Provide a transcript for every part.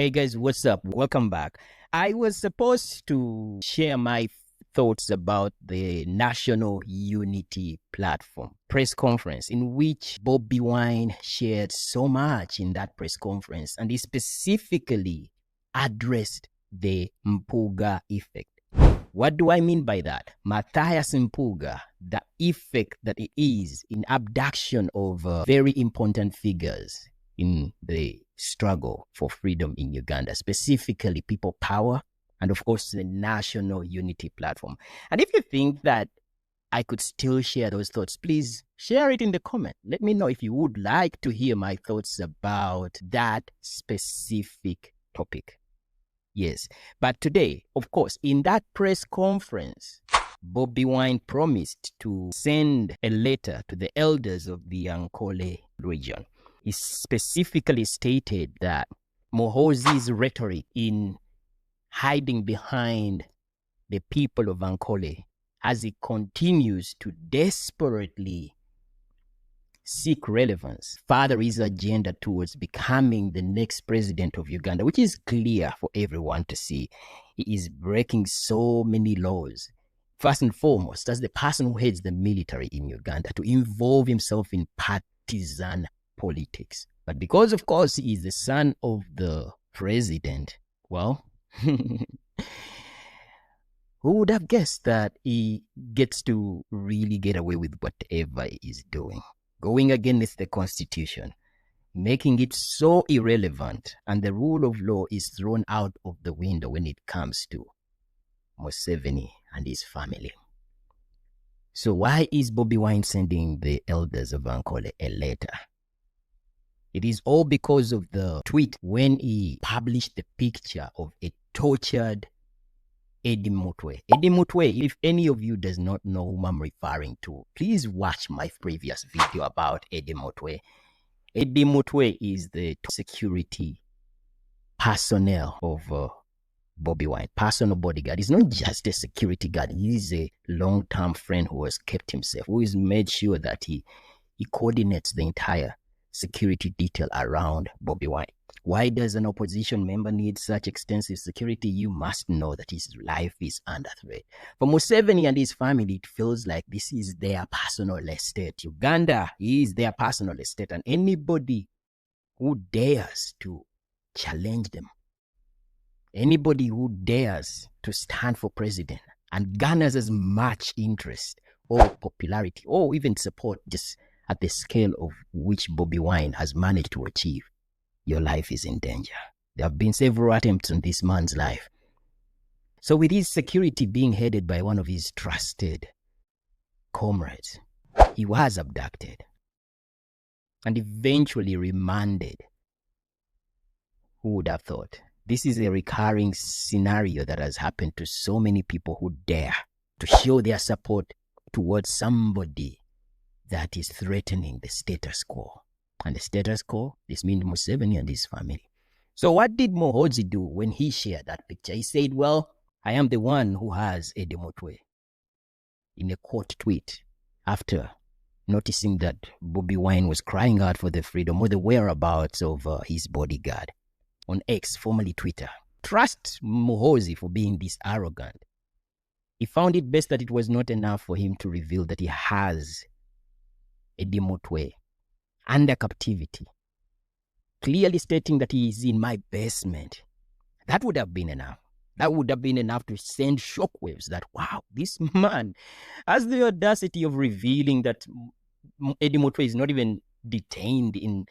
Hey guys, what's up? Welcome back. I was supposed to share my thoughts about the National Unity Platform press conference in which Bobi Wine shared so much in that press conference, and he specifically addressed the Mpuga Effect. What do I mean by that? Matthias Mpuga, the effect that it is in abduction of very important figures in the struggle for freedom in Uganda, specifically people power, and of course the National Unity Platform. And if you think that I could still share those thoughts, please share it in the comment. Let me know if you would like to hear my thoughts about that specific topic. Yes, but today, of course, in that press conference, Bobi Wine promised to send a letter to the elders of the Ankole region. He specifically stated that Muhoozi's rhetoric in hiding behind the people of Ankole as he continues to desperately seek relevance, further his agenda towards becoming the next president of Uganda, which is clear for everyone to see. He is breaking so many laws. First and foremost, as the person who heads the military in Uganda, to involve himself in partisan politics. But because, of course, he is the son of the president, well, who would have guessed that he gets to really get away with whatever he is doing? Going against the constitution, making it so irrelevant, and the rule of law is thrown out of the window when it comes to Museveni and his family. So why is Bobi Wine sending the elders of Ankole a letter? It is all because of the tweet when he published the picture of a tortured Eddie Mutwe. Eddie Mutwe, if any of you does not know whom I'm referring to, please watch my previous video about Eddie Mutwe. Eddie Mutwe is the security personnel of Bobi Wine, personal bodyguard. He's not just a security guard. He's a long-term friend who has kept himself, who has made sure that he coordinates the entire security detail around Bobi Wine. Why does an opposition member need such extensive security? You must know that his life is under threat. For Museveni and his family, it feels like this is their personal estate. Uganda is their personal estate, and anybody who dares to challenge them, anybody who dares to stand for president and garners as much interest or popularity or even support just at the scale of which Bobi Wine has managed to achieve, your life is in danger. There have been several attempts on this man's life. So with his security being headed by one of his trusted comrades, he was abducted and eventually remanded. Who would have thought? This is a recurring scenario that has happened to so many people who dare to show their support towards somebody that is threatening the status quo. And the status quo, this means Museveni and his family. So what did Muhoozi do when he shared that picture? He said, well, I am the one who has Eddie Mutwe, in a quote tweet after noticing that Bobi Wine was crying out for the freedom or the whereabouts of his bodyguard on X, formerly Twitter. Trust Muhoozi for being this arrogant. He found it best that it was not enough for him to reveal that he has Eddie Mutwe under captivity, clearly stating that he is in my basement. That would have been enough. That would have been enough to send shockwaves that, wow, this man has the audacity of revealing that Eddie Mutwe is not even detained in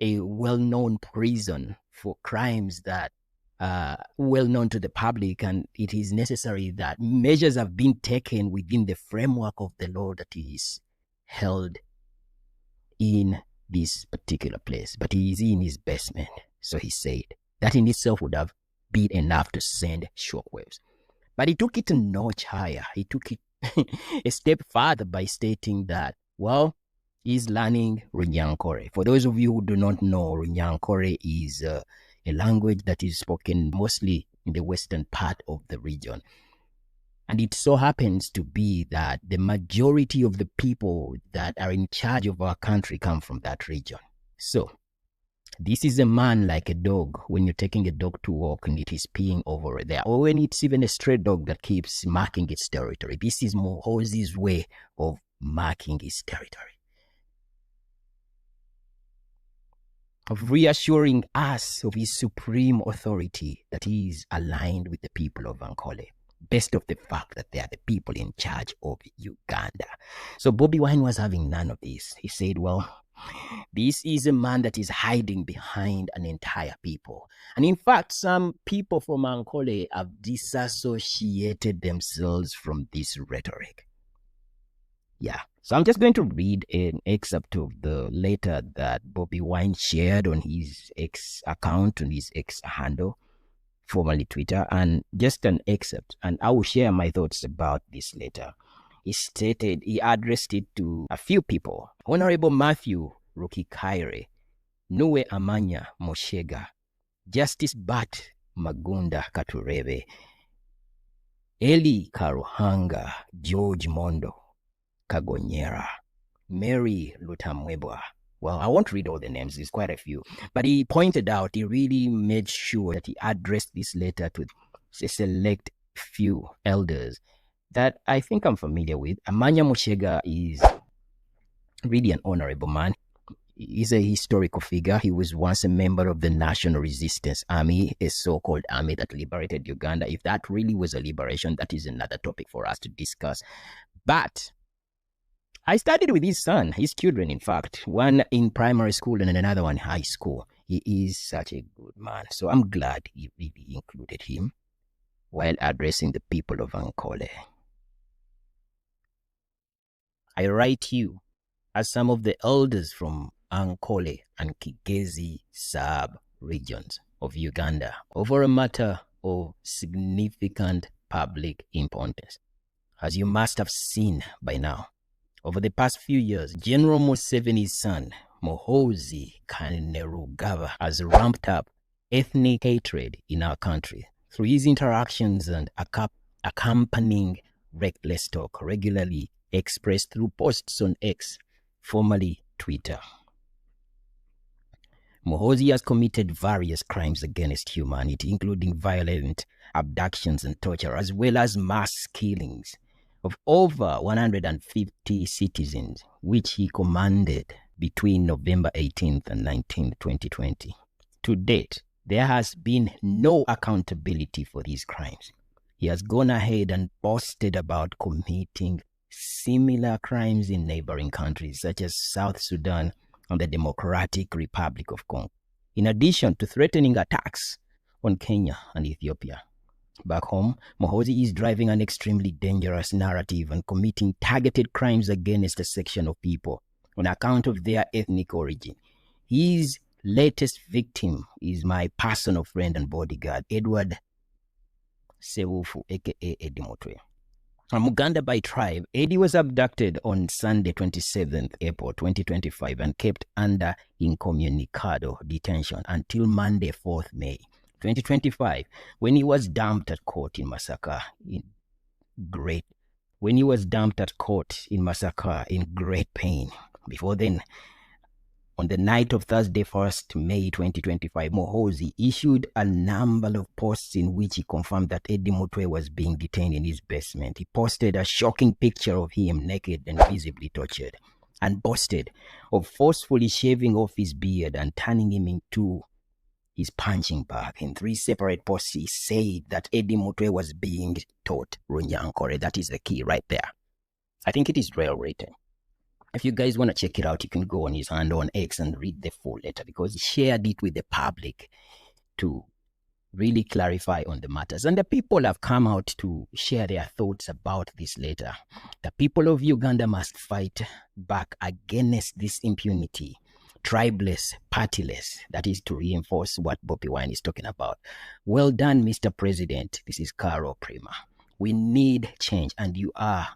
a well-known prison for crimes that are well-known to the public, and it is necessary that measures have been taken within the framework of the law that he is held in this particular place, but he is in his basement. So he said that in itself would have been enough to send shockwaves. But he took it a notch higher. He took it a step further by stating that, well, he's learning Runyankore. For those of you who do not know, Runyankore is a language that is spoken mostly in the western part of the region. And it so happens to be that the majority of the people that are in charge of our country come from that region. So This is a man like a dog when you're taking a dog to walk and it is peeing over there, or when it's even a stray dog that keeps marking its territory. This is Muhoozi's way of marking his territory, of reassuring us of his supreme authority that he is aligned with the people of Ankole, based of the fact that they are the people in charge of Uganda. So Bobi Wine was having none of this. He said, well, this is a man that is hiding behind an entire people. And in fact, some people from Ankole have disassociated themselves from this rhetoric. Yeah. So I'm just going to read an excerpt of the letter that Bobi Wine shared on his X account, on his X handle, formerly Twitter, and just an excerpt. And I will share my thoughts about this letter. He stated, he addressed it to a few people. Honorable Matthew Rukikaire, Nuwe Amanya Moshega, Justice Bat Magunda Katurebe, Eli Karuhanga, George Mondo Kagonyera, Mary Lutamwebwa. Well, I won't read all the names, there's quite a few. But he pointed out, he really made sure that he addressed this letter to a select few elders that I think I'm familiar with. Amanya Moshega is really an honorable man. He's a historical figure. He was once a member of the National Resistance Army, a so-called army that liberated Uganda. If that really was a liberation, that is another topic for us to discuss. But I studied with his son, his children, in fact, one in primary school and another one in high school. He is such a good man. So I'm glad he really included him while addressing the people of Ankole. I write you as some of the elders from Ankole and Kigezi sub-regions of Uganda over a matter of significant public importance. As you must have seen by now, over the past few years, General Museveni's son, Muhoozi Kainerugaba, has ramped up ethnic hatred in our country through his interactions and accompanying reckless talk regularly expressed through posts on X, formerly Twitter. Muhoozi has committed various crimes against humanity, including violent abductions and torture, as well as mass killings of over 150 citizens, which he commanded between November 18th and 19th, 2020. To date, there has been no accountability for these crimes. He has gone ahead and boasted about committing similar crimes in neighboring countries such as South Sudan and the Democratic Republic of Congo, in addition to threatening attacks on Kenya and Ethiopia. Back home, Muhoozi is driving an extremely dangerous narrative and committing targeted crimes against a section of people on account of their ethnic origin. His latest victim is my personal friend and bodyguard, Edward Sewufu, aka Eddie Mutwe. From Uganda by tribe, Eddie was abducted on Sunday, 27th April 2025 and kept under incommunicado detention until Monday, 4th May 2025, when he was dumped at court in Masaka in great pain. Before then, on the night of Thursday, 1st May 2025, Muhoozi issued a number of posts in which he confirmed that Eddie Mutwe was being detained in his basement. He posted a shocking picture of him naked and visibly tortured, and boasted of forcefully shaving off his beard and turning him into his punching bag. In 3 separate posts, he said that Eddie Mutwe was being taught Runyankore. That is the key right there. I think it is well written. If you guys want to check it out, you can go on his handle on X and read the full letter, because he shared it with the public to really clarify on the matters. And the people have come out to share their thoughts about this letter. The people of Uganda must fight back against this impunity, tribeless, partyless. That is to reinforce what Bobi Wine is talking about. Well done, Mr. President. This is Caro Prima. We need change, and you are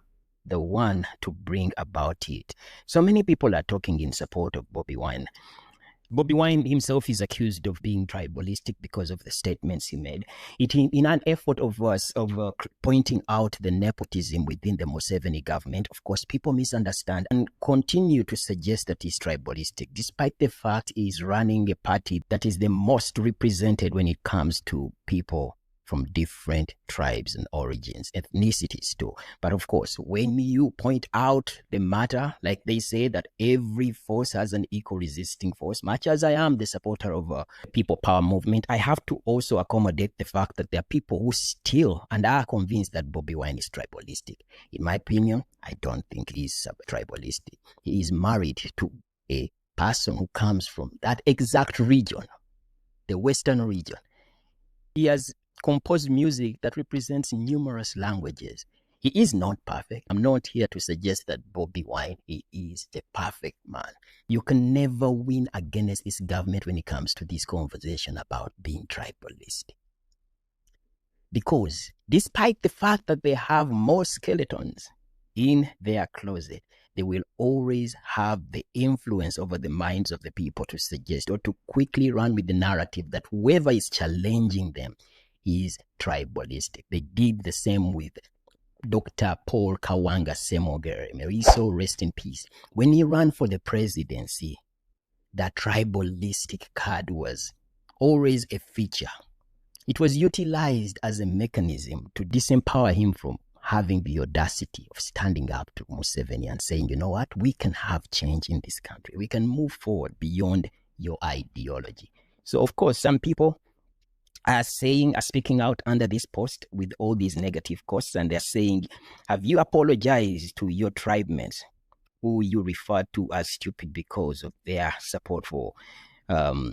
the one to bring about it. So many people are talking in support of Bobi Wine. Bobi Wine himself is accused of being tribalistic because of the statements he made. In an effort of pointing out the nepotism within the Museveni government, of course, people misunderstand and continue to suggest that he's tribalistic, despite the fact he's running a party that is the most represented when it comes to people from different tribes and origins, ethnicities too. But of course, when you point out the matter, like they say that every force has an equal resisting force, much as I am the supporter of people power movement, I have to also accommodate the fact that there are people who still and are convinced that Bobi Wine is tribalistic. In my opinion, I don't think he's tribalistic. He is married to a person who comes from that exact region, the Western region. He has composed music that represents numerous languages. He is not perfect. I'm not here to suggest that Bobi Wine is the perfect man. You can never win against this government when it comes to this conversation about being tribalist. Because despite the fact that they have more skeletons in their closet, they will always have the influence over the minds of the people to suggest or to quickly run with the narrative that whoever is challenging them is tribalistic. They did the same with Dr. Paul Kawanga Semogere. May he so rest in peace. When he ran for the presidency, that tribalistic card was always a feature. It was utilized as a mechanism to disempower him from having the audacity of standing up to Museveni and saying, you know what, we can have change in this country. We can move forward beyond your ideology. So, of course, some people are speaking out under this post with all these negative costs, and they're saying, have you apologized to your tribemates who you refer to as stupid because of their support for Kaguta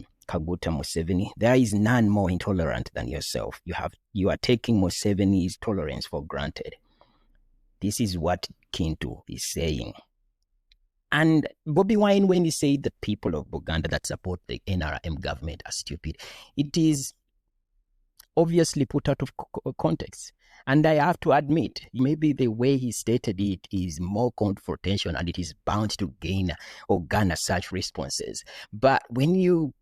Museveni? There is none more intolerant than yourself. You are taking Museveni's tolerance for granted. This is what Kintu is saying. And Bobi Wine, when he said the people of Uganda that support the NRM government are stupid, it is obviously put out of context. And I have to admit, maybe the way he stated it is more confrontation and it is bound to gain or garner such responses. But when you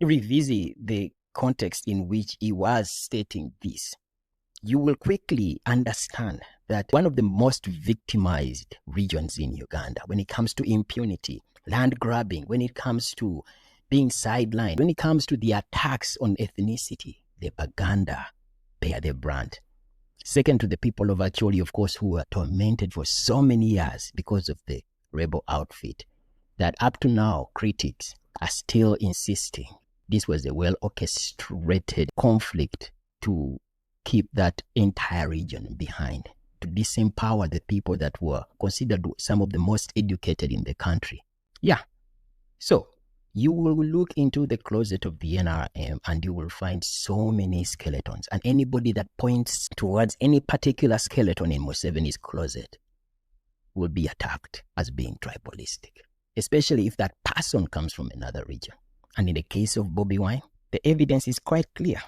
revisit the context in which he was stating this, you will quickly understand that one of the most victimized regions in Uganda, when it comes to impunity, land grabbing, when it comes to being sidelined, when it comes to the attacks on ethnicity, the Baganda bear the brand. Second to the people of Ankole, of course, who were tormented for so many years because of the rebel outfit, that up to now, critics are still insisting this was a well-orchestrated conflict to keep that entire region behind, to disempower the people that were considered some of the most educated in the country. Yeah. So, you will look into the closet of the NRM and you will find so many skeletons. And anybody that points towards any particular skeleton in Museveni's closet will be attacked as being tribalistic, especially if that person comes from another region. And in the case of Bobi Wine, the evidence is quite clear.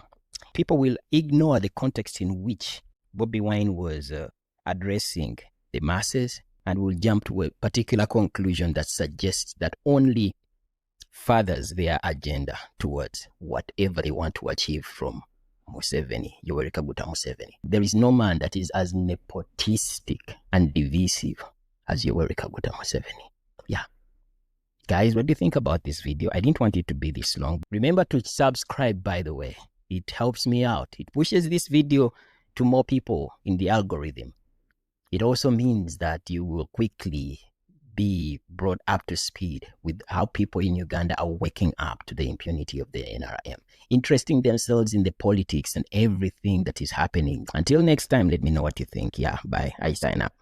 People will ignore the context in which Bobi Wine was addressing the masses and will jump to a particular conclusion that suggests that only furthers their agenda towards whatever they want to achieve from Museveni, Yoweri Kaguta Museveni. There is no man that is as nepotistic and divisive as Yoweri Kaguta Museveni. Yeah. Guys, what do you think about this video? I didn't want it to be this long. Remember to subscribe, by the way. It helps me out. It pushes this video to more people in the algorithm. It also means that you will quickly be brought up to speed with how people in Uganda are waking up to the impunity of the NRM, interesting themselves in the politics and everything that is happening. Until next time, let me know what you think. Yeah, bye. I sign up.